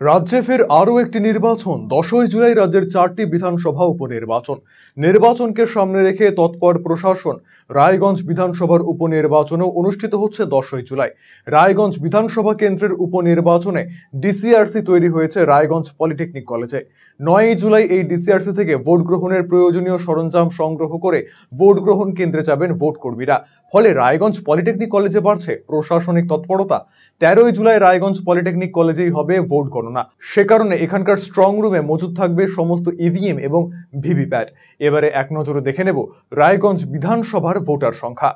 রাজ্যে ফের আরও একটি নির্বাচন। 10ই জুলাই রাজ্যের 4টি বিধানসভা উপনির্বাচন। নির্বাচনকে সামনে রেখে তৎপর প্রশাসন। রায়গঞ্জ বিধানসভার উপনির্বাচনও অনুষ্ঠিত হচ্ছে 10ই জুলাই। রায়গঞ্জ বিধানসভা কেন্দ্রের উপনির্বাচনে ডিসিআরসি তৈরি হয়েছে রায়গঞ্জ পলিটেকনিক কলেজে। 9ই জুলাই এই ডিসিআরসি থেকে ভোট গ্রহণের প্রয়োজনীয় সরঞ্জাম সংগ্রহ করে ভোট গ্রহণ কেন্দ্রে যাবেন ভোট কর্মীরা। ফলে রায়গঞ্জ পলিটেকনিক কলেজে বাড়ছে প্রশাসনিক তৎপরতা। 13ই জুলাই রায়গঞ্জ পলিটেকনিক কলেজেই হবে ভোট গণনা। সে কারণে এখানকার স্ট্রং রুমে মজুদ থাকবে সমস্ত ইভিএম এবং ভিভিপ্যাট। এবারে এক নজরে দেখে নেব রায়গঞ্জ বিধানসভার ভোটার সংখ্যা।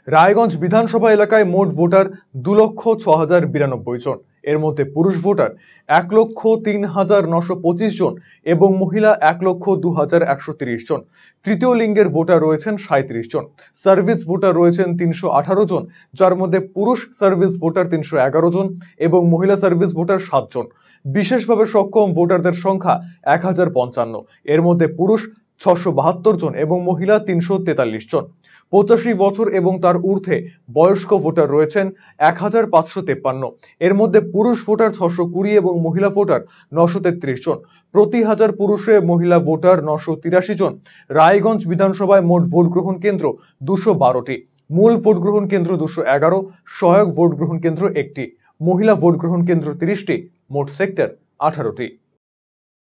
রায়গঞ্জ বিধানসভা এলাকায় মোট ভোটার 2,06,092 জন। এর মধ্যে পুরুষ ভোটার 1,03,925 জন এবং মহিলা 1,02,130 জন। তৃতীয় লিঙ্গের ভোটার রয়েছেন 37 জন। সার্ভিস ভোটার রয়েছেন 318 জন, যার মধ্যে পুরুষ সার্ভিস ভোটার 311 জন এবং মহিলা সার্ভিস ভোটার 7 জন। বিশেষভাবে সক্ষম ভোটারদের সংখ্যা 1055। এর মধ্যে পুরুষ 672 জন এবং মহিলা 343 জন। 85 বছর এবং তার ঊর্ধ্বে বয়স্ক ভোটার রয়েছেন 1553। এর মধ্যে পুরুষ ভোটার 620 এবং মহিলা ভোটার 933 জন। প্রতি হাজার পুরুষে মহিলা ভোটার 983 জন। রায়গঞ্জ বিধানসভায় মোট ভোট গ্রহণ কেন্দ্র 212টি। মূল ভোট গ্রহণ কেন্দ্র 211, সহায়ক ভোট গ্রহণ কেন্দ্র 1টি, মহিলা ভোট গ্রহণ কেন্দ্র 30টি, মোট সেক্টর 18টি।